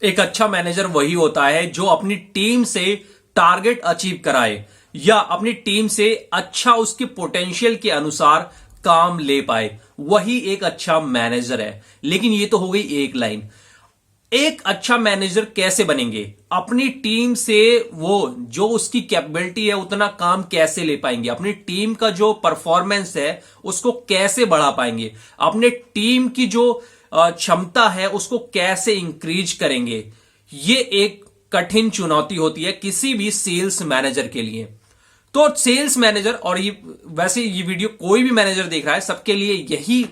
एक अच्छा मैनेजर वही होता है जो अपनी टीम से टारगेट अचीव कराए या अपनी टीम से अच्छा उसकी पोटेंशियल के अनुसार काम ले पाए, वही एक अच्छा मैनेजर है। लेकिन ये तो हो गई एक लाइन। एक अच्छा मैनेजर कैसे बनेंगे? अपनी टीम से वो जो उसकी कैपेबिलिटी है उतना काम कैसे ले पाएंगे, अपनी टीम का जो परफॉर्मेंस है उसको कैसे बढ़ा पाएंगे, अपने टीम की जो क्षमता है उसको कैसे इंक्रीज करेंगे। ये एक कठिन चुनौती होती है किसी भी सेल्स मैनेजर के लिए। तो सेल्स मैनेजर, और ये वैसे ये वीडियो कोई भी मैनेजर देख रहा है सबके लिए यही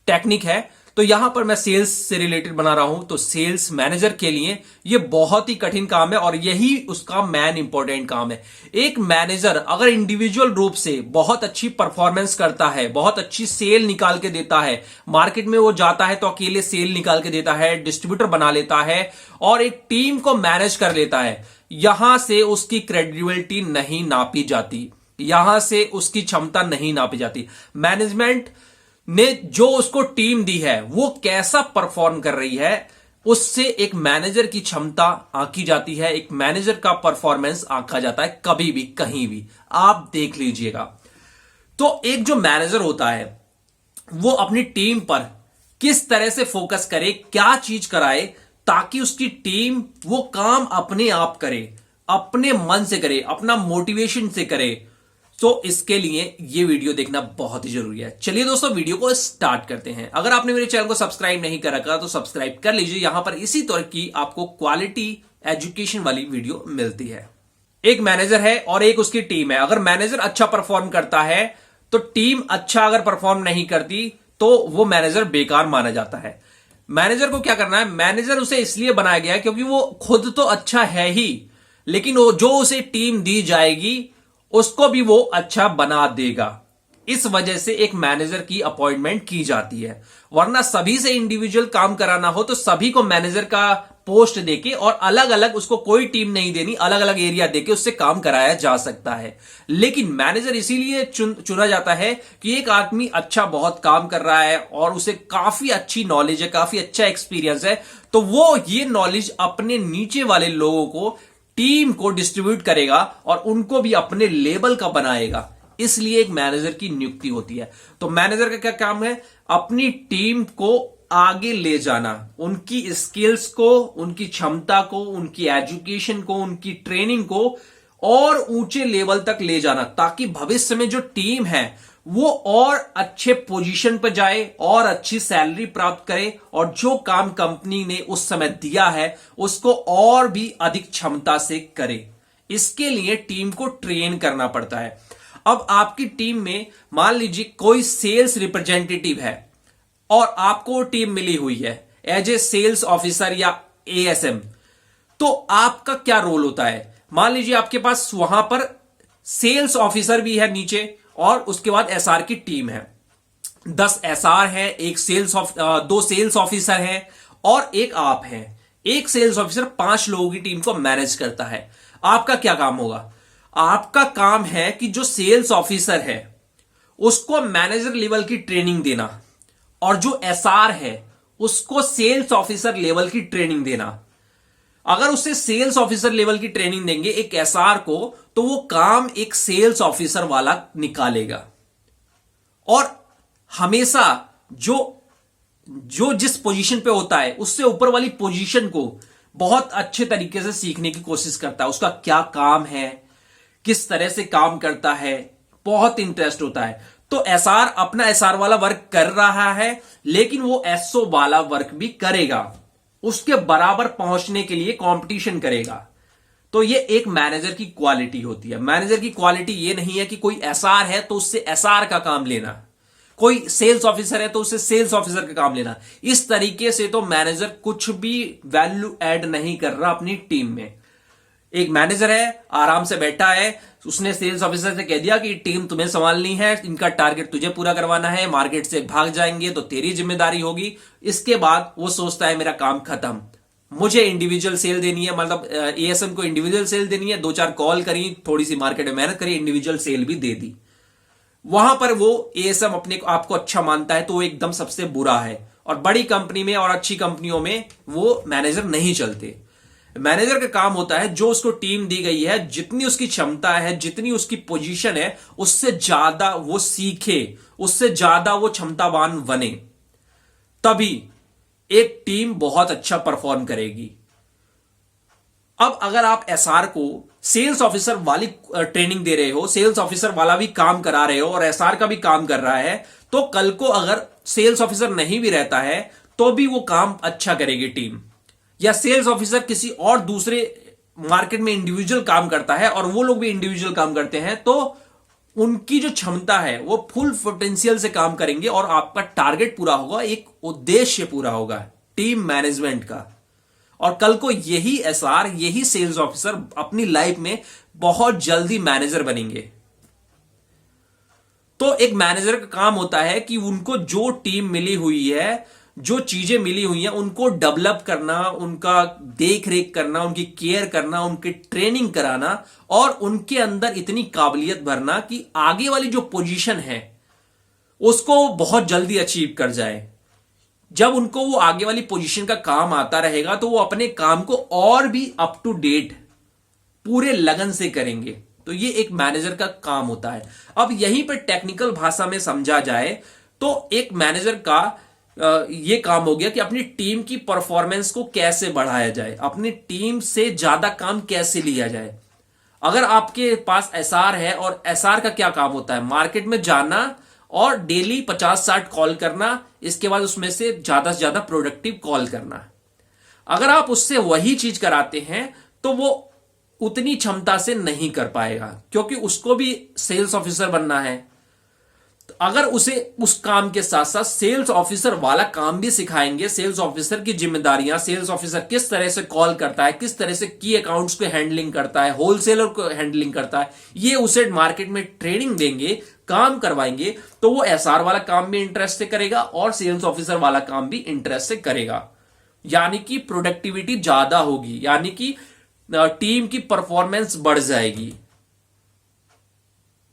टेक्निक है, तो यहां पर मैं सेल्स से रिलेटेड बना रहा हूं। तो सेल्स मैनेजर के लिए ये बहुत ही कठिन काम है और यही उसका मेन इंपॉर्टेंट काम है। एक मैनेजर अगर इंडिविजुअल रूप से बहुत अच्छी परफॉर्मेंस करता है, बहुत अच्छी सेल निकाल के देता है, मार्केट में वो जाता है तो अकेले सेल निकाल के देता है, डिस्ट्रीब्यूटर बना लेता है और एक टीम को मैनेज कर लेता है, यहां से उसकी क्रेडिबिलिटी नहीं नापी जाती, यहां से उसकी क्षमता नहीं नापी जाती। मैनेजमेंट ने जो उसको टीम दी है वो कैसा परफॉर्म कर रही है, उससे एक मैनेजर की क्षमता आंकी जाती है, एक मैनेजर का परफॉर्मेंस आंका जाता है, कभी भी कहीं भी आप देख लीजिएगा। तो एक जो मैनेजर होता है वो अपनी टीम पर किस तरह से फोकस करे, क्या चीज कराए ताकि उसकी टीम वो काम अपने आप करे, अपने मन से करे, अपना मोटिवेशन से करे। तो इसके लिए ये वीडियो देखना बहुत ही जरूरी है। चलिए दोस्तों वीडियो को स्टार्ट करते हैं। अगर आपने मेरे चैनल को सब्सक्राइब नहीं कर रखा तो सब्सक्राइब कर लीजिए, यहां पर इसी तरह की आपको क्वालिटी एजुकेशन वाली वीडियो मिलती है। एक मैनेजर है और एक उसकी टीम है। अगर मैनेजर अच्छा परफॉर्म करता है तो टीम अच्छा अगर परफॉर्म नहीं करती तो वो मैनेजर बेकार माना जाता है। मैनेजर को क्या करना है? मैनेजर उसे इसलिए बनाया गया है क्योंकि वो खुद तो अच्छा है ही, लेकिन वो जो उसे टीम दी जाएगी उसको भी वो अच्छा बना देगा। इस वजह से एक मैनेजर की अपॉइंटमेंट की जाती है, वरना सभी से इंडिविजुअल काम कराना हो तो सभी को मैनेजर का पोस्ट देके और अलग अलग उसको कोई टीम नहीं देनी, अलग अलग एरिया देके उससे काम कराया जा सकता है। लेकिन मैनेजर इसीलिए चुना जाता है कि एक आदमी अच्छा बहुत काम कर रहा है और उसे काफी अच्छी नॉलेज है, काफी अच्छा एक्सपीरियंस है, तो वो ये नॉलेज अपने नीचे वाले लोगों को, टीम को डिस्ट्रीब्यूट करेगा और उनको भी अपने लेवल का बनाएगा। इसलिए एक मैनेजर की नियुक्ति होती है। तो मैनेजर का क्या काम है? अपनी टीम को आगे ले जाना, उनकी स्किल्स को, उनकी क्षमता को, उनकी एजुकेशन को, उनकी ट्रेनिंग को और ऊंचे लेवल तक ले जाना, ताकि भविष्य में जो टीम है वो और अच्छे पोजीशन पर जाए और अच्छी सैलरी प्राप्त करे और जो काम कंपनी ने उस समय दिया है उसको और भी अधिक क्षमता से करे। इसके लिए टीम को ट्रेन करना पड़ता है। अब आपकी टीम में मान लीजिए कोई सेल्स रिप्रेजेंटेटिव है और आपको टीम मिली हुई है एज ए सेल्स ऑफिसर या एएसएम, तो आपका क्या रोल होता है? मान लीजिए आपके पास वहां पर सेल्स ऑफिसर भी है नीचे और उसके बाद एसआर की टीम है। 10 एसआर है, दो सेल्स ऑफिसर है और एक आप है। एक सेल्स ऑफिसर 5 लोगों की टीम को मैनेज करता है। आपका क्या काम होगा? आपका काम है कि जो सेल्स ऑफिसर है उसको मैनेजर लेवल की ट्रेनिंग देना और जो एसआर है उसको सेल्स ऑफिसर लेवल की ट्रेनिंग देना। अगर उसे सेल्स ऑफिसर लेवल की ट्रेनिंग देंगे एक एसआर को, तो वो काम एक सेल्स ऑफिसर वाला निकालेगा। और हमेशा जो जिस पोजीशन पे होता है उससे ऊपर वाली पोजीशन को बहुत अच्छे तरीके से सीखने की कोशिश करता है। उसका क्या काम है, किस तरह से काम करता है, बहुत इंटरेस्ट होता है। तो एसआर अपना एसआर वाला वर्क कर रहा है, लेकिन वो एसओ वाला वर्क भी करेगा, उसके बराबर पहुंचने के लिए कंपटीशन करेगा। तो ये एक मैनेजर की क्वालिटी होती है। मैनेजर की क्वालिटी ये नहीं है कि कोई एसआर है तो उससे एसआर का काम लेना, कोई सेल्स ऑफिसर है तो उससे सेल्स ऑफिसर का काम लेना। इस तरीके से तो मैनेजर कुछ भी वैल्यू ऐड नहीं कर रहा अपनी टीम में। एक मैनेजर है, आराम से बैठा है, उसने सेल्स ऑफिसर से कह दिया कि टीम तुम्हें संभालनी है, इनका टारगेट तुझे पूरा करवाना है, मार्केट से भाग जाएंगे तो तेरी जिम्मेदारी होगी। इसके बाद वो सोचता है मेरा काम खत्म, मुझे इंडिविजुअल सेल देनी है, मतलब एएसएम को इंडिविजुअल सेल देनी है। 2-4 कॉल करी, थोड़ी सी मार्केट में मेहनत करी, इंडिविजुअल सेल भी दे दी। वहां पर वो एएसएम अपने आप को अच्छा मानता है तो वो एकदम सबसे बुरा है और बड़ी कंपनी में और अच्छी कंपनियों में वो मैनेजर नहीं चलते। मैनेजर का काम होता है जो उसको टीम दी गई है, जितनी उसकी क्षमता है, जितनी उसकी पोजीशन है, उससे ज्यादा वो सीखे, उससे ज्यादा वो क्षमतावान बने, तभी एक टीम बहुत अच्छा परफॉर्म करेगी। अब अगर आप एसआर को सेल्स ऑफिसर वाली ट्रेनिंग दे रहे हो, सेल्स ऑफिसर वाला भी काम करा रहे हो और एसआर का भी काम कर रहा है, तो कल को अगर सेल्स ऑफिसर नहीं भी रहता है तो भी वो काम अच्छा करेगी टीम। या सेल्स ऑफिसर किसी और दूसरे मार्केट में इंडिविजुअल काम करता है और वो लोग भी इंडिविजुअल काम करते हैं, तो उनकी जो क्षमता है वो फुल पोटेंशियल से काम करेंगे और आपका टारगेट पूरा होगा, एक उद्देश्य पूरा होगा टीम मैनेजमेंट का। और कल को यही एसआर, यही सेल्स ऑफिसर अपनी लाइफ में बहुत जल्दी मैनेजर बनेंगे। तो एक मैनेजर का काम होता है कि उनको जो टीम मिली हुई है, जो चीजें मिली हुई हैं, उनको डेवलप करना, उनका देख रेख करना, उनकी केयर करना, उनकी ट्रेनिंग कराना और उनके अंदर इतनी काबिलियत भरना कि आगे वाली जो पोजीशन है उसको बहुत जल्दी अचीव कर जाए। जब उनको वो आगे वाली पोजीशन का काम आता रहेगा तो वो अपने काम को और भी अप टू डेट पूरे लगन से करेंगे। तो ये एक मैनेजर का काम होता है। अब यहीं पर टेक्निकल भाषा में समझा जाए तो एक मैनेजर का ये काम हो गया कि अपनी टीम की परफॉर्मेंस को कैसे बढ़ाया जाए, अपनी टीम से ज्यादा काम कैसे लिया जाए। अगर आपके पास एसआर है, और एसआर का क्या काम होता है, मार्केट में जाना और डेली 50-60 कॉल करना, इसके बाद उसमें से ज्यादा प्रोडक्टिव कॉल करना। अगर आप उससे वही चीज कराते हैं तो वो उतनी क्षमता से नहीं कर पाएगा, क्योंकि उसको भी सेल्स ऑफिसर बनना है। तो अगर उसे उस काम के साथ साथ सेल्स ऑफिसर वाला काम भी सिखाएंगे, सेल्स ऑफिसर की जिम्मेदारियां, सेल्स ऑफिसर किस तरह से कॉल करता है, किस तरह से की अकाउंट्स को हैंडलिंग करता है, होलसेलर को हैंडलिंग करता है, ये उसे मार्केट में ट्रेनिंग देंगे, काम करवाएंगे, तो वो एसआर वाला काम भी इंटरेस्ट से करेगा और सेल्स ऑफिसर वाला काम भी इंटरेस्ट से करेगा। यानी कि प्रोडक्टिविटी ज्यादा होगी, यानी कि टीम की परफॉर्मेंस बढ़ जाएगी।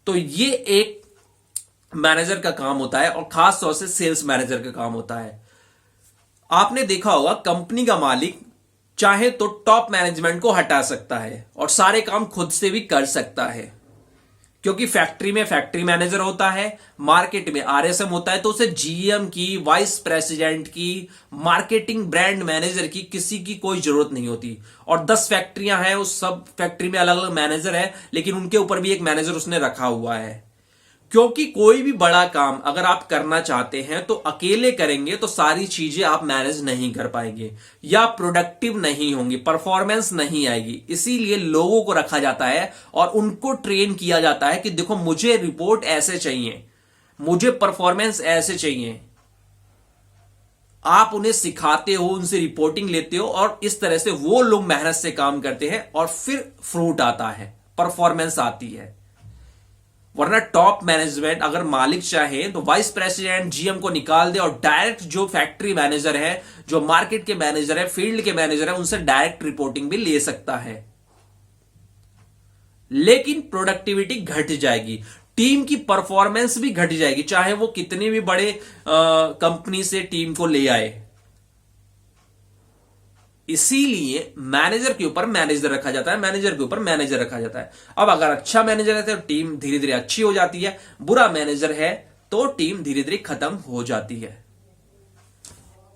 तो ये एक मैनेजर का काम होता है और खास तौर से सेल्स मैनेजर का काम होता है। आपने देखा होगा कंपनी का मालिक चाहे तो टॉप मैनेजमेंट को हटा सकता है और सारे काम खुद से भी कर सकता है, क्योंकि फैक्ट्री में फैक्ट्री मैनेजर होता है, मार्केट में आरएसएम होता है, तो उसे जीएम की, वाइस प्रेसिडेंट की, मार्केटिंग ब्रांड मैनेजर की, किसी की कोई जरूरत नहीं होती। और 10 फैक्ट्रियां हैं, उस सब फैक्ट्री में अलग अलग मैनेजर है, लेकिन उनके ऊपर भी एक मैनेजर उसने रखा हुआ है। क्योंकि कोई भी बड़ा काम अगर आप करना चाहते हैं तो अकेले करेंगे तो सारी चीजें आप मैनेज नहीं कर पाएंगे या प्रोडक्टिव नहीं होंगी, परफॉर्मेंस नहीं आएगी। इसीलिए लोगों को रखा जाता है और उनको ट्रेन किया जाता है कि देखो मुझे रिपोर्ट ऐसे चाहिए, मुझे परफॉर्मेंस ऐसे चाहिए। आप उन्हें सिखाते हो, उनसे रिपोर्टिंग लेते हो और इस तरह से वो लोग मेहनत से काम करते हैं और फिर फ्रूट आता है, परफॉर्मेंस आती है। वरना टॉप मैनेजमेंट अगर मालिक चाहे तो वाइस प्रेसिडेंट, जीएम को निकाल दे और डायरेक्ट जो फैक्ट्री मैनेजर है, जो मार्केट के मैनेजर है, फील्ड के मैनेजर है, उनसे डायरेक्ट रिपोर्टिंग भी ले सकता है, लेकिन प्रोडक्टिविटी घट जाएगी, टीम की परफॉर्मेंस भी घट जाएगी, चाहे वो कितनी भी बड़े कंपनी से टीम को ले आए। इसीलिए मैनेजर के ऊपर मैनेजर रखा जाता है, मैनेजर के ऊपर मैनेजर रखा जाता है। अब अगर अच्छा मैनेजर है तो टीम धीरे धीरे अच्छी हो जाती है, बुरा मैनेजर है तो टीम धीरे धीरे खत्म हो जाती है।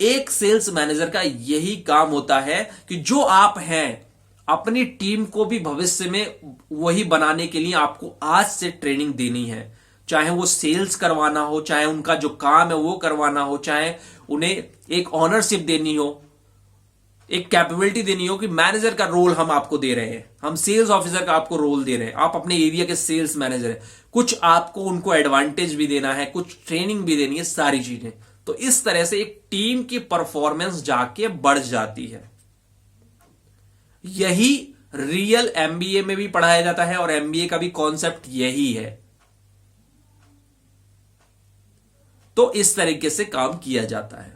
एक सेल्स मैनेजर का यही काम होता है कि जो आप हैं अपनी टीम को भी भविष्य में वही बनाने के लिए आपको आज से ट्रेनिंग देनी है, चाहे वो सेल्स करवाना हो, चाहे उनका जो काम है वो करवाना हो, चाहे उन्हें एक ऑनरशिप देनी हो, एक कैपेबिलिटी देनी हो कि मैनेजर का रोल हम आपको दे रहे हैं, हम सेल्स ऑफिसर का आपको रोल दे रहे हैं, आप अपने एरिया के सेल्स मैनेजर हैं, कुछ आपको उनको एडवांटेज भी देना है, कुछ ट्रेनिंग भी देनी है, सारी चीजें। तो इस तरह से एक टीम की परफॉर्मेंस जाके बढ़ जाती है। यही रियल एमबीए में भी पढ़ाया जाता है और एमबीए का भी कॉन्सेप्ट यही है। तो इस तरीके से काम किया जाता है।